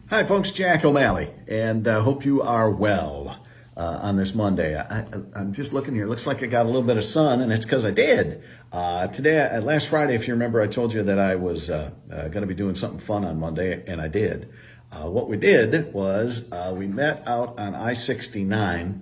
Hi, folks. Jack O'Malley, and hope you are well on this Monday. I'm just looking here. Looks like I got a little bit of sun, and it's because I did. Last Friday, if you remember, I told you that I was going to be doing something fun on Monday, and I did. What we did was we met out on I-69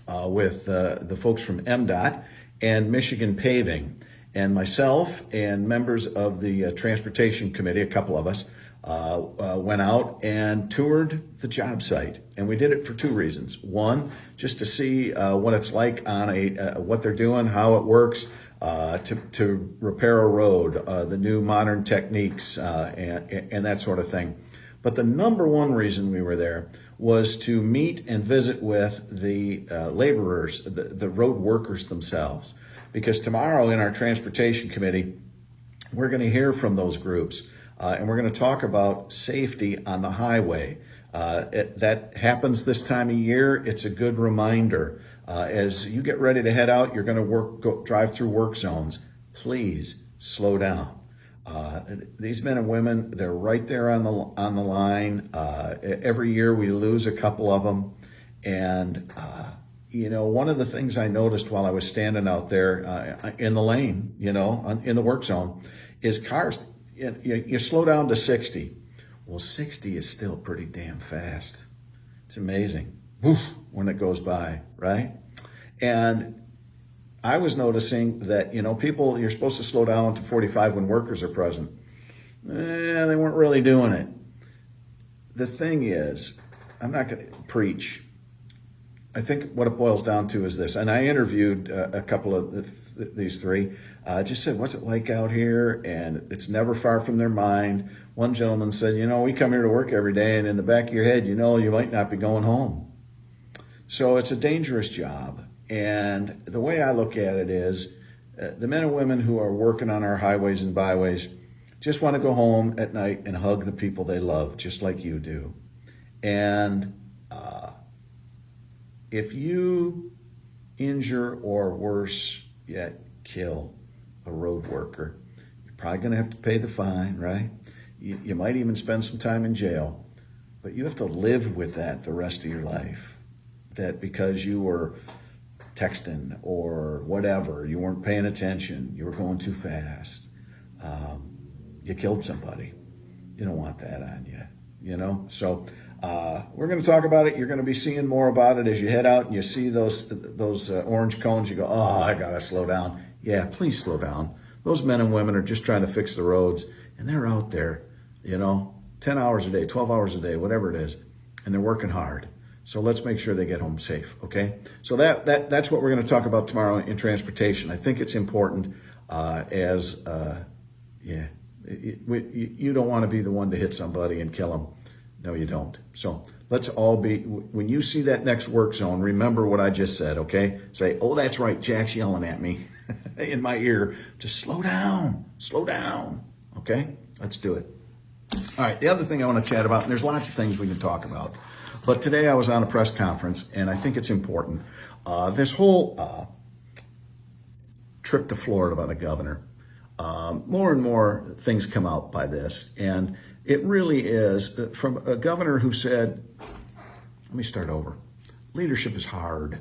with the folks from MDOT and Michigan Paving, and myself and members of the Transportation Committee, a couple of us, went out and toured the job site. And we did it for two reasons. One, just to see what it's like on what they're doing, how it works, to repair a road, the new modern techniques, and that sort of thing. But the number one reason we were there was to meet and visit with the laborers, the road workers themselves. Because tomorrow in our Transportation Committee, we're going to hear from those groups. And we're going to talk about safety on the highway. That happens this time of year. It's a good reminder. As you get ready to head out, you're going to drive through work zones. Please slow down. These men and women, they're right there on the line. Every year we lose a couple of them. And, one of the things I noticed while I was standing out there in the lane, in the work zone, is cars. You slow down to 60. Well, 60 is still pretty damn fast. It's amazing when it goes by, right? And I was noticing that, people, you're supposed to slow down to 45 when workers are present. They weren't really doing it. The thing is, I'm not going to preach. I think what it boils down to is this, and I interviewed a couple of these three. Just said, what's it like out here? And it's never far from their mind. One gentleman said, we come here to work every day, and in the back of your head, you might not be going home. So it's a dangerous job. And the way I look at it is the men and women who are working on our highways and byways just want to go home at night and hug the people they love, just like you do. And if you injure or worse yet kill a road worker, you're probably going to have to pay the fine, right? You might even spend some time in jail, but you have to live with that the rest of your life. That because you were texting or whatever, you weren't paying attention, you were going too fast, you killed somebody. You don't want that on you, So we're going to talk about it. You're going to be seeing more about it as you head out and you see those orange cones. You go, oh, I got to slow down. Yeah, please slow down. Those men and women are just trying to fix the roads, and they're out there, 10 hours a day, 12 hours a day, whatever it is, and they're working hard. So let's make sure they get home safe, okay? So that's what we're going to talk about tomorrow in transportation. I think it's important you don't want to be the one to hit somebody and kill them. No, you don't. So let's all when you see that next work zone, remember what I just said, okay? Say, oh, that's right, Jack's yelling at me in my ear. Just slow down, okay? Let's do it. All right, the other thing I want to chat about, and there's lots of things we can talk about, but today I was on a press conference, and I think it's important. This whole trip to Florida by the governor, more and more things come out by this, and it really is from a governor who said, let me start over. Leadership is hard.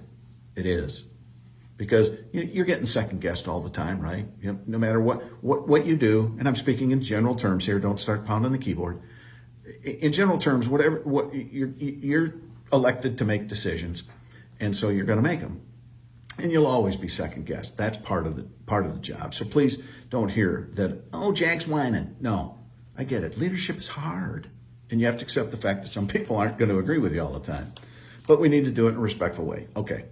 It is. Because you're getting second guessed all the time, right? No matter what you do, and I'm speaking in general terms here, don't start pounding the keyboard. In general terms, what you're elected to make decisions, and so you're going to make them. And you'll always be second guessed. That's part of the job. So please don't hear that, oh, Jack's whining. No. I get it. Leadership is hard. And you have to accept the fact that some people aren't going to agree with you all the time. But we need to do it in a respectful way. Okay,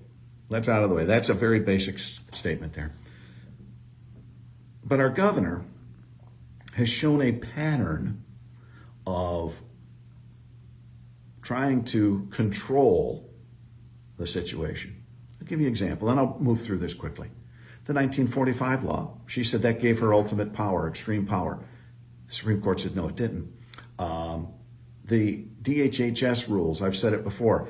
that's out of the way. That's a very basic statement there. But our governor has shown a pattern of trying to control the situation. I'll give you an example, and I'll move through this quickly. The 1945 law, she said that gave her ultimate power, extreme power. The Supreme Court said, no, it didn't. The DHHS rules, I've said it before,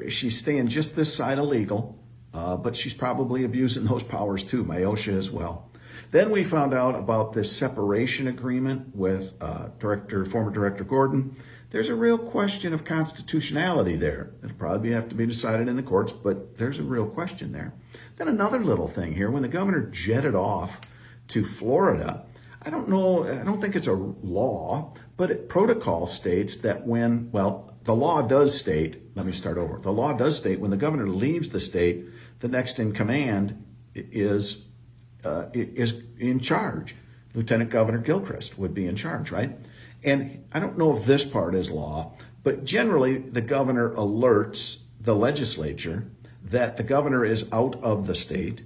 she's staying just this side of legal, but she's probably abusing those powers too, my OSHA as well. Then we found out about this separation agreement with former Director Gordon. There's a real question of constitutionality there. It'll probably have to be decided in the courts, but there's a real question there. Then another little thing here, when the governor jetted off to Florida, I don't think it's a law, but protocol states that the law does state, let me start over. The law does state when the governor leaves the state, the next in command is in charge. Lieutenant Governor Gilchrist would be in charge, right? And I don't know if this part is law, but generally the governor alerts the legislature that the governor is out of the state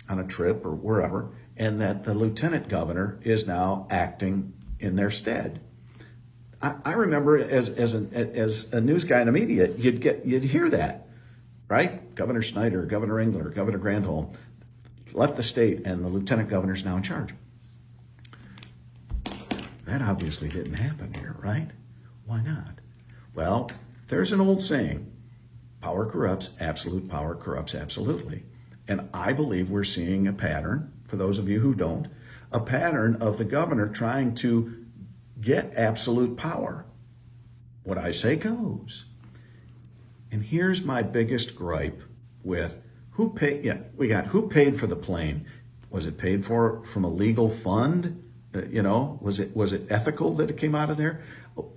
on a trip or wherever, and that the lieutenant governor is now acting in their stead. I remember as a news guy in the media, you'd hear that, right? Governor Snyder, Governor Engler, Governor Granholm left the state, and the lieutenant governor's now in charge. That obviously didn't happen here, right? Why not? Well, there's an old saying, power corrupts, absolute power corrupts absolutely. And I believe we're seeing a pattern, for those of you who don't, a pattern of the governor trying to get absolute power. What I say goes. And here's my biggest gripe with who paid for the plane? Was it paid for from a legal fund? Was it ethical that it came out of there?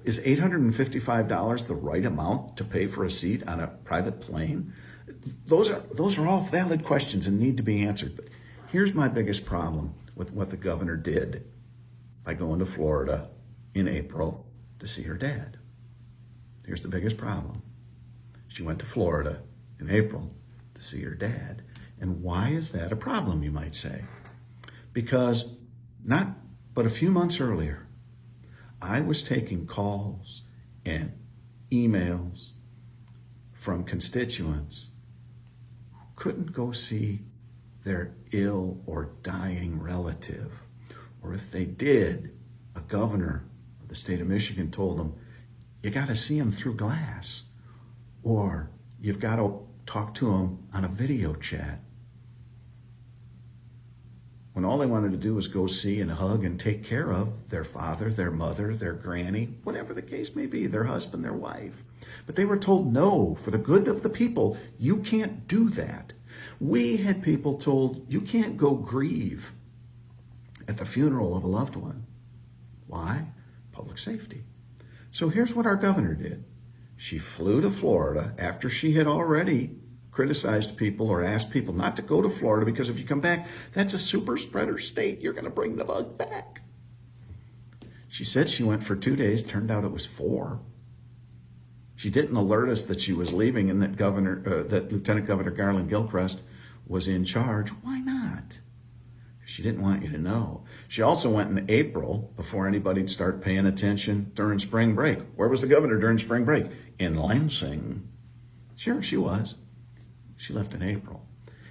Is $855 the right amount to pay for a seat on a private plane? Those are all valid questions and need to be answered. But here's my biggest problem with what the governor did by going to Florida in April to see her dad. Here's the biggest problem. She went to Florida in April to see her dad. And why is that a problem, you might say? Because not but a few months earlier, I was taking calls and emails from constituents who couldn't go see their ill or dying relative. Or if they did, a governor of the state of Michigan told them, you got to see him through glass, or you've got to talk to him on a video chat. When all they wanted to do was go see and hug and take care of their father, their mother, their granny, whatever the case may be, their husband, their wife. But they were told, no, for the good of the people, you can't do that. We had people told, you can't go grieve at the funeral of a loved one. Why? Public safety. So here's what our governor did. She flew to Florida after she had already criticized people or asked people not to go to Florida because if you come back, that's a super spreader state. You're going to bring the bug back. She said she went for 2 days. Turned out it was 4. She didn't alert us that she was leaving and that that Lieutenant Governor Garland Gilchrist was in charge. Why not? She didn't want you to know. She also went in April before anybody'd start paying attention during spring break. Where was the governor during spring break? In Lansing. Sure, she was. She left in April.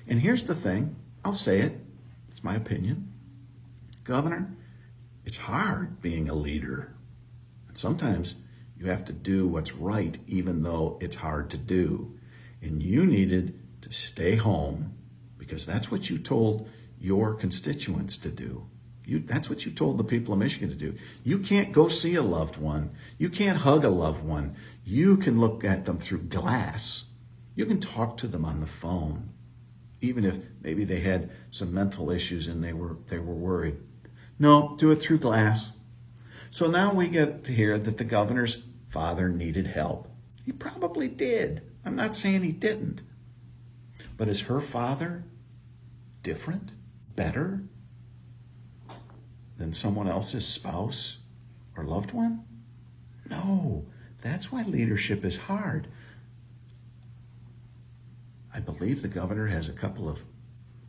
And here's the thing. I'll say it. It's my opinion. Governor, it's hard being a leader. And sometimes you have to do what's right even though it's hard to do. And you needed to stay home because that's what you told your constituents to do. That's what you told the people of Michigan to do. You can't go see a loved one. You can't hug a loved one. You can look at them through glass. You can talk to them on the phone, even if maybe they had some mental issues and they were worried. No, do it through glass. So now we get to hear that the governor's father needed help. He probably did. I'm not saying he didn't. But is her father different, better than someone else's spouse or loved one? No, that's why leadership is hard. I believe the governor has a couple of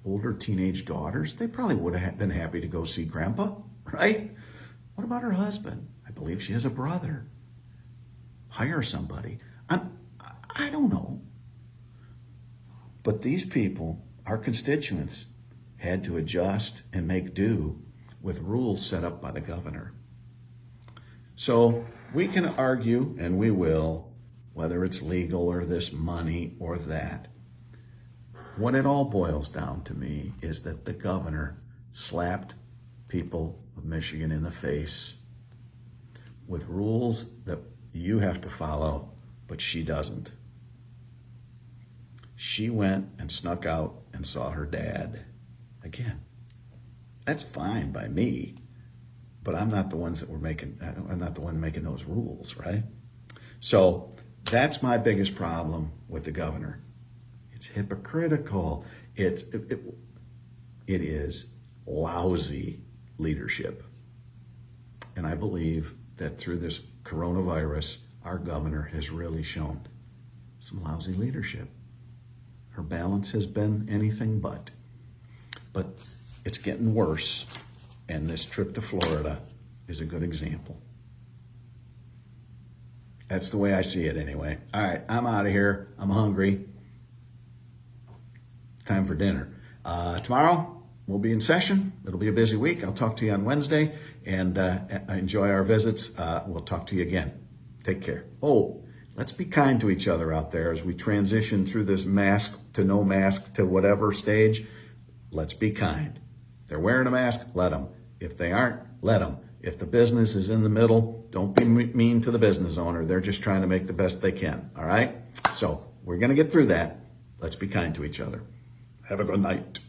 older teenage daughters. They probably would have been happy to go see grandpa, right? What about her husband? I believe she has a brother. Hire somebody. I don't know. But these people, our constituents, had to adjust and make do with rules set up by the governor. So we can argue, and we will, whether it's legal or this money or that. What it all boils down to me is that the governor slapped people of Michigan in the face with rules that you have to follow, but she doesn't. She went and snuck out and saw her dad. Again, that's fine by me, but I'm not the I'm not the one making those rules, right? So that's my biggest problem with the governor. It's hypocritical. It is lousy leadership. And I believe that through this coronavirus, our governor has really shown some lousy leadership. Her balance has been anything but. But it's getting worse, and this trip to Florida is a good example. That's the way I see it anyway. All right, I'm out of here. I'm hungry. Time for dinner. Tomorrow, we'll be in session. It'll be a busy week. I'll talk to you on Wednesday, and enjoy our visits. We'll talk to you again. Take care. Oh, let's be kind to each other out there as we transition through this mask to no mask to whatever stage. Let's be kind. If they're wearing a mask, let them. If they aren't, let them. If the business is in the middle, don't be mean to the business owner. They're just trying to make the best they can, all right? So we're going to get through that. Let's be kind to each other. Have a good night.